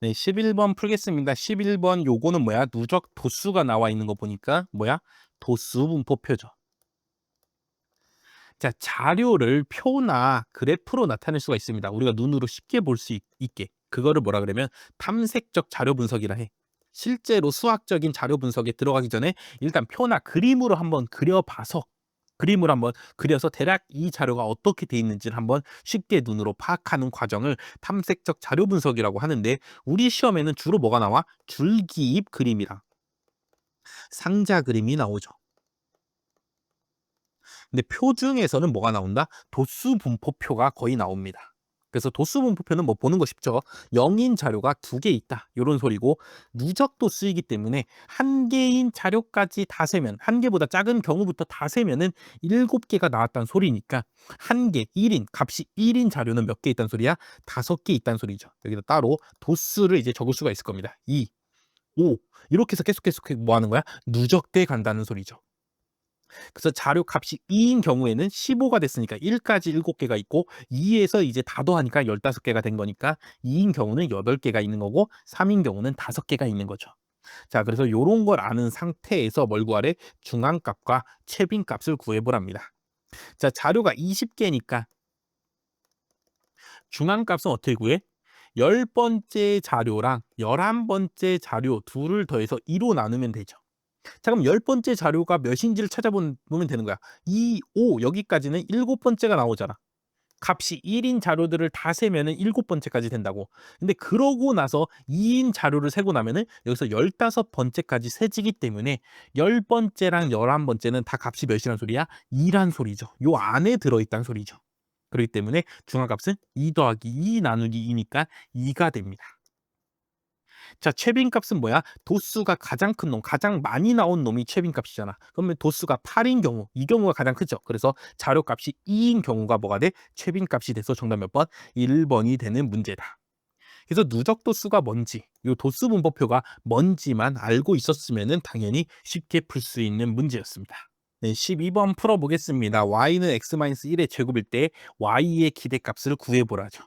네, 11번 풀겠습니다. 11번 요거는 뭐야? 누적 도수가 나와 있는 거 보니까 뭐야? 도수 분포표죠. 자, 자료를 표나 그래프로 나타낼 수가 있습니다. 우리가 눈으로 쉽게 볼 수 있게. 그거를 뭐라 그러면 탐색적 자료 분석이라 해. 실제로 수학적인 자료 분석에 들어가기 전에 일단 표나 그림으로 한번 그려봐서 그림을 한번 그려서 대략 이 자료가 어떻게 돼 있는지를 한번 쉽게 눈으로 파악하는 과정을 탐색적 자료 분석이라고 하는데 우리 시험에는 주로 뭐가 나와? 줄기입 그림이랑 상자 그림이 나오죠. 근데 표 중에서는 뭐가 나온다? 도수 분포표가 거의 나옵니다. 그래서 도수 분포표는 뭐 보는 거 쉽죠. 0인 자료가 2개 있다. 이런 소리고 누적 도수이기 때문에 한 개인 자료까지 다 세면 한 개보다 작은 경우부터 다 세면은 7개가 나왔다는 소리니까 한 개, 1인, 값이 1인 자료는 몇 개 있다는 소리야? 5개 있다는 소리죠. 여기다 따로 도수를 이제 적을 수가 있을 겁니다. 2, 5 이렇게 해서 계속 뭐 하는 거야? 누적돼 간다는 소리죠. 그래서 자료 값이 2인 경우에는 15가 됐으니까 1까지 7개가 있고 2에서 이제 다 더하니까 15개가 된 거니까 2인 경우는 8개가 있는 거고 3인 경우는 5개가 있는 거죠. 자, 그래서 요런 걸 아는 상태에서 뭘 구하래? 중앙값과 최빈값을 구해보랍니다. 자, 자료가 20개니까 중앙값은 어떻게 구해? 10번째 자료랑 11번째 자료 둘을 더해서 2로 나누면 되죠. 자, 그럼 10번째 자료가 몇인지를 찾아보면 되는 거야. 2, 5 여기까지는 7번째가 나오잖아. 값이 1인 자료들을 다 세면은 7번째까지 된다고. 근데 그러고 나서 2인 자료를 세고 나면은 여기서 15번째까지 세지기 때문에 10번째랑 11번째는 다 값이 몇이란 소리야? 2란 소리죠. 요 안에 들어있다는 소리죠. 그렇기 때문에 중앙값은 2 더하기 2 나누기 2니까 2가 됩니다. 자, 최빈값은 뭐야? 도수가 가장 큰 놈, 가장 많이 나온 놈이 최빈값이잖아. 그러면 도수가 8인 경우, 이 경우가 가장 크죠. 그래서 자료값이 2인 경우가 뭐가 돼? 최빈값이 돼서 정답 몇 번? 1번이 되는 문제다. 그래서 누적 도수가 뭔지, 이 도수 분포표가 뭔지만 알고 있었으면 당연히 쉽게 풀 수 있는 문제였습니다. 네, 12번 풀어보겠습니다. y는 x-1의 제곱일 때 y의 기대값을 구해보라죠.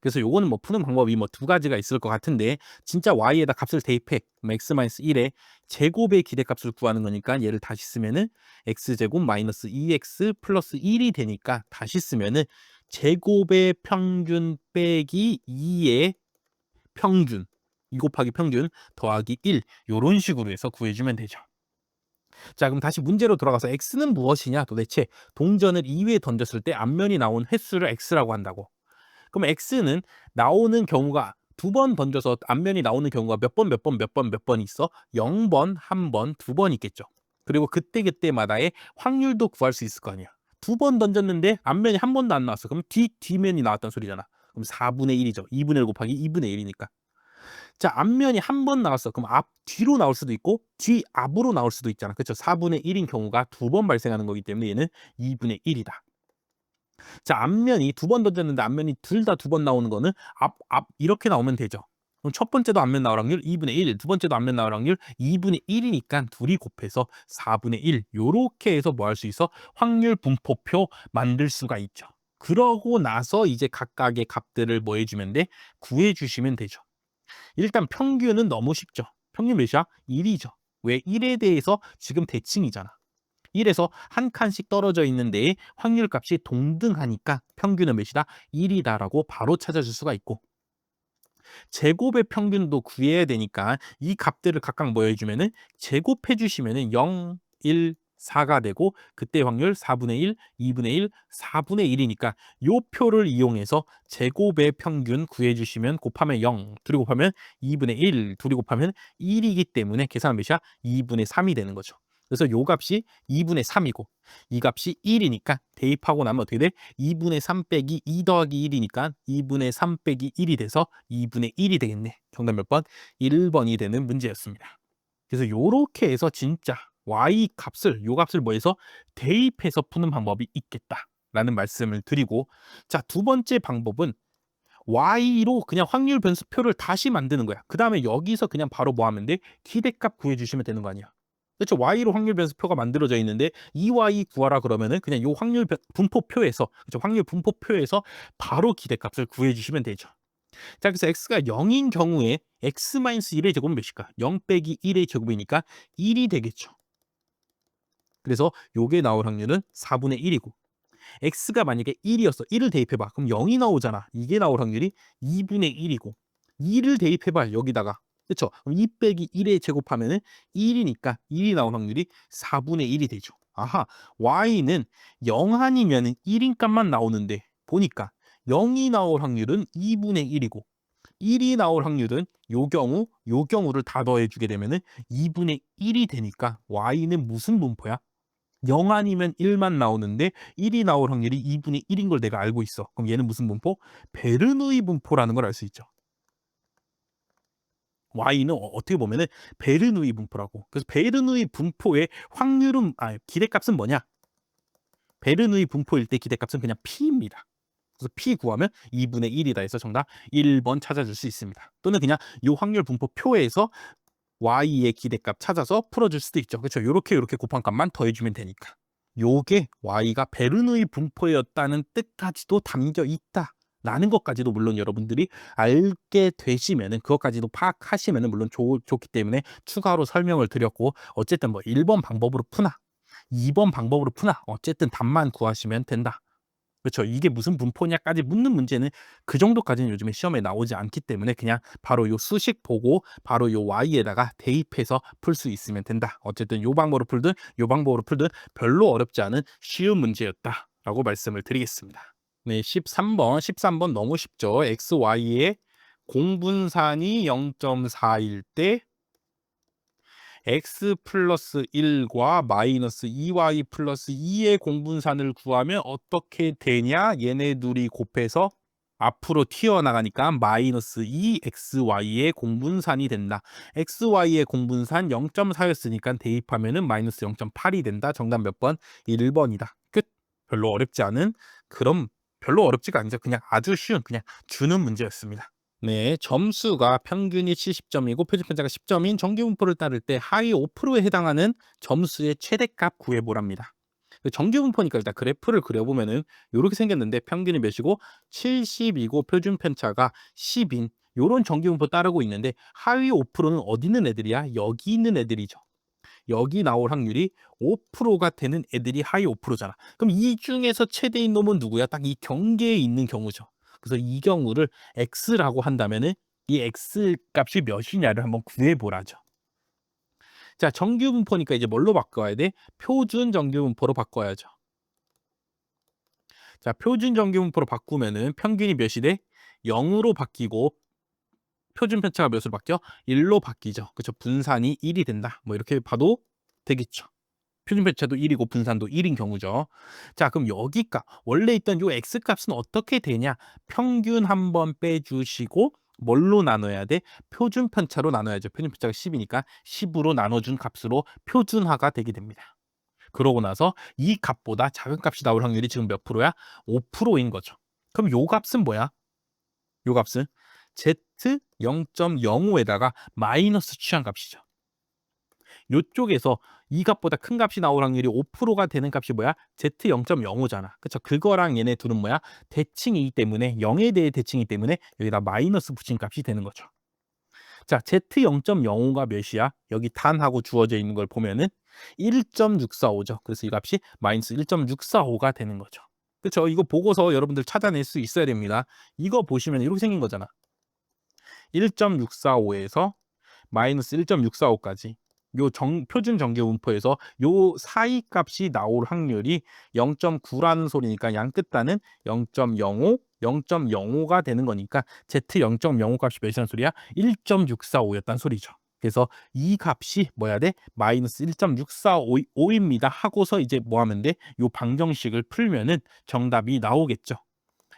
그래서 요거는 뭐 푸는 방법이 뭐 두 가지가 있을 것 같은데 진짜 y에다 값을 대입해. x-1의 제곱의 기대값을 구하는 거니까 얘를 다시 쓰면은 x제곱 마이너스 2x 플러스 1이 되니까 다시 쓰면은 제곱의 평균 빼기 2의 평균 2 곱하기 평균 더하기 1 요런 식으로 해서 구해주면 되죠. 자, 그럼 다시 문제로 돌아가서 x는 무엇이냐? 도대체 동전을 2회에 던졌을 때 앞면이 나온 횟수를 x라고 한다고. 그럼 x는 나오는 경우가 2번 던져서 앞면이 나오는 경우가 몇 번, 몇 번, 몇 번, 몇 번 있어? 0번, 1번, 2번 있겠죠. 그리고 그때그때마다의 확률도 구할 수 있을 거 아니야. 2번 던졌는데 앞면이 한 번도 안 나왔어. 그럼 뒷면이 나왔다는 소리잖아. 그럼 4분의 1이죠. 2분의 1 곱하기 2분의 1이니까. 자, 앞면이 한 번 나왔어. 그럼 뒤로 나올 수도 있고 뒤앞으로 나올 수도 있잖아. 그렇죠? 4분의 1인 경우가 2번 발생하는 거기 때문에 얘는 2분의 1이다. 자, 앞면이 2번 던졌는데 앞면이 둘 다 2번 나오는 거는 앞 이렇게 나오면 되죠. 그럼 첫 번째도 앞면 나올 확률 2분의 1, 두 번째도 앞면 나올 확률 2분의 1이니까 둘이 곱해서 4분의 1. 요렇게 해서 뭐 할 수 있어? 확률 분포표 만들 수가 있죠. 그러고 나서 이제 각각의 값들을 뭐 해주면 돼? 구해주시면 되죠. 일단 평균은 너무 쉽죠. 평균 몇이야? 1이죠. 왜? 1에 대해서 지금 대칭이잖아. 1에서 한 칸씩 떨어져 있는데 확률값이 동등하니까 평균은 몇이다? 1이다라고 바로 찾아줄 수가 있고 제곱의 평균도 구해야 되니까 이 값들을 각각 뭐 해주면은 제곱해 주시면은 0, 1, 4가 되고 그때 확률 4분의 1, 2분의 1, 4분의 1이니까 요 표를 이용해서 제곱의 평균 구해주시면 곱하면 0, 둘이 곱하면 2분의 1, 둘이 곱하면 1이기 때문에 계산은 몇이야? 2분의 3이 되는 거죠. 그래서 요 값이 2분의 3이고 이 값이 1이니까 대입하고 나면 어떻게 돼? 2분의 3 빼기 2 더하기 1이니까 2분의 3 빼기 1이 돼서 2분의 1이 되겠네. 정답 몇 번? 1번이 되는 문제였습니다. 그래서 요렇게 해서 진짜 y 값을 요 값을 뭐해서 대입해서 푸는 방법이 있겠다라는 말씀을 드리고 자, 두 번째 방법은 y로 그냥 확률 변수표를 다시 만드는 거야. 그 다음에 여기서 그냥 바로 뭐 하면 돼? 기대값 구해주시면 되는 거 아니야. 그렇죠. y로 확률 변수표가 만들어져 있는데 이 y 구하라 그러면은 그냥 요 확률 분포표에서 그렇죠. 확률 분포표에서 바로 기대값을 구해주시면 되죠. 자, 그래서 x가 0인 경우에 x-1의 제곱은 몇일까? 0 빼기 1의 제곱이니까 1이 되겠죠. 그래서 요게 나올 확률은 4분의 1이고 x가 만약에 1이었어. 1을 대입해봐. 그럼 0이 나오잖아. 이게 나올 확률이 2분의 1이고 2를 대입해봐. 여기다가. 그렇죠? 그럼 2 빼기 1에 제곱하면은 1이니까 1이 나올 확률이 4분의 1이 되죠. 아하, y는 0 아니면 1인 값만 나오는데 보니까 0이 나올 확률은 2분의 1이고 1이 나올 확률은 요 경우를 다 더해주게 되면은 2분의 1이 되니까 y는 무슨 분포야? 0 아니면 1만 나오는데 1이 나올 확률이 2분의 1인 걸 내가 알고 있어. 그럼 얘는 무슨 분포? 베르누이 분포라는 걸 알 수 있죠. y는 어떻게 보면은 베르누이 분포라고. 그래서 베르누이 분포의 확률은 기대값은 뭐냐? 베르누이 분포일 때 기대값은 그냥 p입니다. 그래서 p 구하면 2분의 1이다 해서 정답 1번 찾아줄 수 있습니다. 또는 그냥 이 확률 분포 표에서 y의 기대값 찾아서 풀어줄 수도 있죠. 그렇죠? 요렇게 곱한 값만 더해주면 되니까. 요게 y가 베르누이 분포였다는 뜻까지도 담겨 있다라는 것까지도 물론 여러분들이 알게 되시면은 그것까지도 파악하시면은 물론 좋기 때문에 추가로 설명을 드렸고 어쨌든 뭐 1번 방법으로 푸나 2번 방법으로 푸나 어쨌든 답만 구하시면 된다. 그렇죠. 이게 무슨 분포냐까지 묻는 문제는 그 정도까지는 요즘에 시험에 나오지 않기 때문에 그냥 바로 요 수식 보고 바로 요 y에다가 대입해서 풀 수 있으면 된다. 어쨌든 요 방법으로 풀든 요 방법으로 풀든 별로 어렵지 않은 쉬운 문제였다라고 말씀을 드리겠습니다. 네, 13번 너무 쉽죠. x, y의 공분산이 0.4일 때 x 플러스 1과 마이너스 2y 플러스 2의 공분산을 구하면 어떻게 되냐? 얘네 둘이 곱해서 앞으로 튀어나가니까 마이너스 2xy의 공분산이 된다. xy의 공분산 0.4였으니까 대입하면은 마이너스 0.8이 된다. 정답 몇 번? 1번이다. 끝. 별로 어렵지 않은 그럼 별로 어렵지가 않죠. 그냥 아주 쉬운 그냥 주는 문제였습니다. 네, 점수가 평균이 70점이고 표준편차가 10점인 정규분포를 따를 때 하위 5%에 해당하는 점수의 최대값 구해보랍니다. 정규분포니까 일단 그래프를 그려보면은 이렇게 생겼는데 평균이 몇이고 70이고 표준편차가 10인 요런 정규분포 따르고 있는데 하위 5%는 어디 있는 애들이야? 여기 있는 애들이죠. 여기 나올 확률이 5%가 되는 애들이 하위 5%잖아. 그럼 이 중에서 최대인 놈은 누구야? 딱 이 경계에 있는 경우죠. 그래서 이 경우를 x라고 한다면은 이 x 값이 몇이냐를 한번 구해보라죠. 자, 정규분포니까 이제 뭘로 바꿔야 돼? 표준 정규분포로 바꿔야죠. 자, 표준 정규분포로 바꾸면은 평균이 몇이 돼? 0으로 바뀌고 표준 편차가 몇으로 바뀌어? 1로 바뀌죠. 그렇죠? 분산이 1이 된다. 뭐 이렇게 봐도 되겠죠. 표준 편차도 1이고 분산도 1인 경우죠. 자, 그럼 여기가 원래 있던 요 x 값은 어떻게 되냐? 평균 한번 빼주시고 뭘로 나눠야 돼? 표준 편차로 나눠야죠. 표준 편차가 10이니까 10으로 나눠준 값으로 표준화가 되게 됩니다. 그러고 나서 이 값보다 작은 값이 나올 확률이 지금 몇 프로야? 5%인 거죠. 그럼 요 값은 뭐야? 요 값은 z 0.05에다가 마이너스 취한 값이죠. 요쪽에서 이 값보다 큰 값이 나올 확률이 5%가 되는 값이 뭐야? z 0.05잖아. 그쵸? 그거랑 얘네 둘은 뭐야? 대칭이기 때문에 0에 대해 대칭이기 때문에 여기다 마이너스 붙인 값이 되는 거죠. 자, z 0.05가 몇이야? 여기 단하고 주어져 있는 걸 보면은 1.645죠. 그래서 이 값이 마이너스 1.645가 되는 거죠. 그렇죠? 이거 보고서 여러분들 찾아낼 수 있어야 됩니다. 이거 보시면 이렇게 생긴 거잖아. 1.645에서 마이너스 1.645까지 요 표준 정규 분포에서 요 사이 값이 나올 확률이 0.9라는 소리니까 양 끝단은 0.05, 0.05가 되는 거니까 Z 0.05 값이 몇이라는 소리야? 1.645였단 소리죠. 그래서 이 값이 뭐야 돼? 마이너스 1.645입니다 하고서 이제 뭐 하면 돼? 요 방정식을 풀면은 정답이 나오겠죠.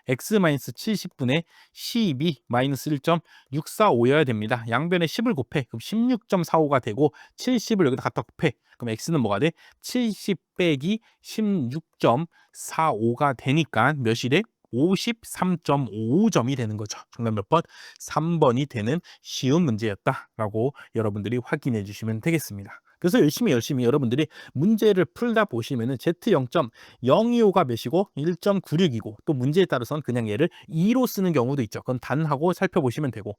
x-70분의 12 마이너스 1.645여야 됩니다. 양변에 10을 곱해. 그럼 16.45가 되고 70을 여기다 갖다 곱해. 그럼 x는 뭐가 돼? 70 빼기 16.45가 되니까 몇이 돼? 53.55점이 되는 거죠. 정답 몇 번? 3번이 되는 쉬운 문제였다라고 여러분들이 확인해 주시면 되겠습니다. 그래서 열심히 여러분들이 문제를 풀다 보시면은 Z0.025가 몇이고 1.96이고 또 문제에 따라서는 그냥 얘를 2로 쓰는 경우도 있죠. 그건 단하고 살펴보시면 되고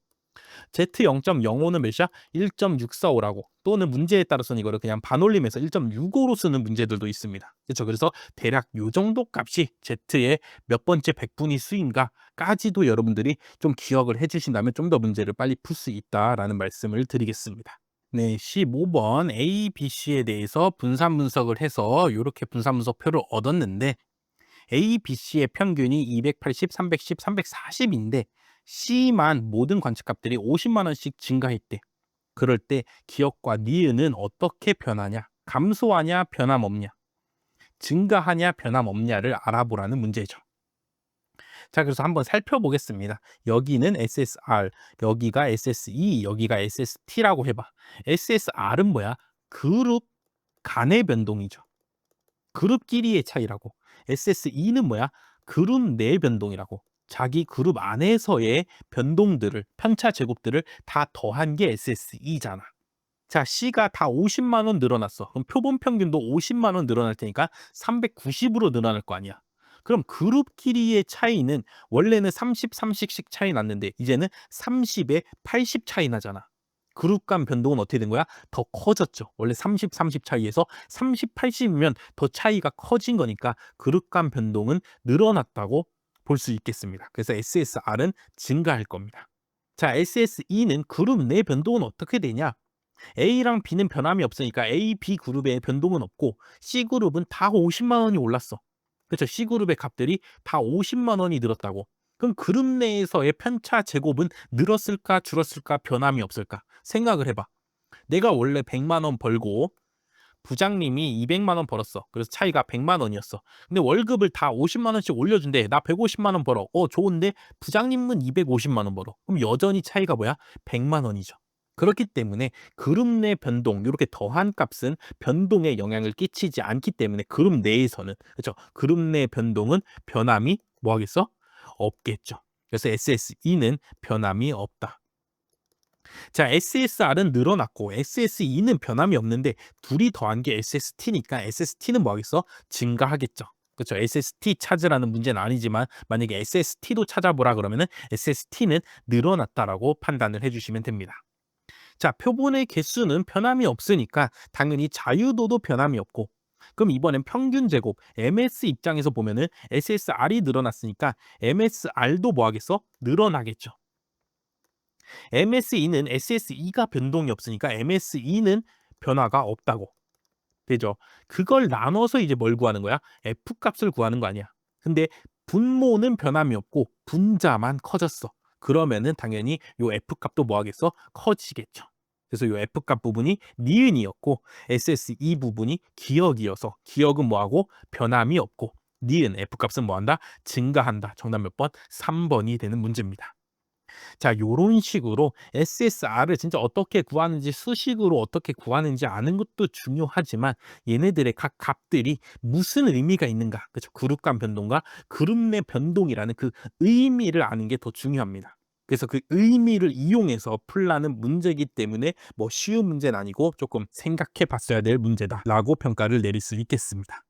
Z0.05는 몇이야? 1.645라고 또는 문제에 따라서는 이거를 그냥 반올림해서 1.65로 쓰는 문제들도 있습니다. 그렇죠? 그래서 대략 요 정도 값이 Z의 몇 번째 백분위 수인가까지도 여러분들이 좀 기억을 해주신다면 좀 더 문제를 빨리 풀 수 있다라는 말씀을 드리겠습니다. 네, 15번 A, B, C에 대해서 분산 분석을 해서 이렇게 분산 분석표를 얻었는데 A, B, C의 평균이 280, 310, 340인데 C만 모든 관측값들이 50만 원씩 증가했대. 그럴 때 기억과 니은은 어떻게 변하냐? 감소하냐? 변함없냐? 증가하냐? 변함없냐를 알아보라는 문제죠. 자, 그래서 한번 살펴보겠습니다. 여기는 SSR, 여기가 SSE, 여기가 SST라고 해봐. SSR은 뭐야? 그룹 간의 변동이죠. 그룹끼리의 차이라고. SSE는 뭐야? 그룹 내 변동이라고. 자기 그룹 안에서의 변동들을, 편차 제곱들을 다 더한 게 SSE잖아. 자, C가 다 50만 원 늘어났어. 그럼 표본 평균도 50만 원 늘어날 테니까 390으로 늘어날 거 아니야. 그럼 그룹끼리의 차이는 원래는 30, 30씩 차이 났는데 이제는 30에 80 차이 나잖아. 그룹 간 변동은 어떻게 된 거야? 더 커졌죠. 원래 30, 30 차이에서 30, 80이면 더 차이가 커진 거니까 그룹 간 변동은 늘어났다고 볼 수 있겠습니다. 그래서 SSR은 증가할 겁니다. 자, SSE는 그룹 내 변동은 어떻게 되냐? A랑 B는 변함이 없으니까 A, B 그룹의 변동은 없고 C그룹은 다 50만 원이 올랐어. 그렇죠? C그룹의 값들이 다 50만 원이 늘었다고. 그럼 그룹 내에서의 편차 제곱은 늘었을까 줄었을까 변함이 없을까? 생각을 해봐. 내가 원래 100만 원 벌고 부장님이 200만 원 벌었어. 그래서 차이가 100만 원이었어. 근데 월급을 다 50만 원씩 올려준대. 나 150만 원 벌어. 좋은데 부장님은 250만 원 벌어. 그럼 여전히 차이가 뭐야? 100만 원이죠. 그렇기 때문에 그룹 내 변동, 이렇게 더한 값은 변동에 영향을 끼치지 않기 때문에 그룹 내에서는, 그렇죠? 그룹 내 변동은 변함이 뭐 하겠어? 없겠죠. 그래서 SSE는 변함이 없다. 자, SSR은 늘어났고 SSE는 변함이 없는데 둘이 더한 게 SST니까 SST는 뭐 하겠어? 증가하겠죠. 그렇죠. SST 찾으라는 문제는 아니지만 만약에 SST도 찾아보라 그러면은 SST는 늘어났다라고 판단을 해주시면 됩니다. 자, 표본의 개수는 변함이 없으니까 당연히 자유도도 변함이 없고, 그럼 이번엔 평균 제곱 MS 입장에서 보면은 SSR이 늘어났으니까 MSR도 뭐 하겠어? 늘어나겠죠. MSE는 SSE가 변동이 없으니까 MSE는 변화가 없다고 되죠. 그걸 나눠서 이제 뭘 구하는 거야? F 값을 구하는 거 아니야. 근데 분모는 변함이 없고 분자만 커졌어. 그러면은 당연히 요 F 값도 뭐 하겠어? 커지겠죠. 그래서 요 F 값 부분이 니은이었고 SSE 부분이 기억이어서 기억은 뭐하고 변함이 없고 니은 F 값은 뭐한다? 증가한다. 정답 몇 번? 3번이 되는 문제입니다. 자, 요런 식으로 SSR을 진짜 어떻게 구하는지 수식으로 어떻게 구하는지 아는 것도 중요하지만 얘네들의 각 값들이 무슨 의미가 있는가, 그렇죠? 그룹 간 변동과 그룹 내 변동이라는 그 의미를 아는 게 더 중요합니다. 그래서 그 의미를 이용해서 풀라는 문제이기 때문에 뭐 쉬운 문제는 아니고 조금 생각해 봤어야 될 문제다라고 평가를 내릴 수 있겠습니다.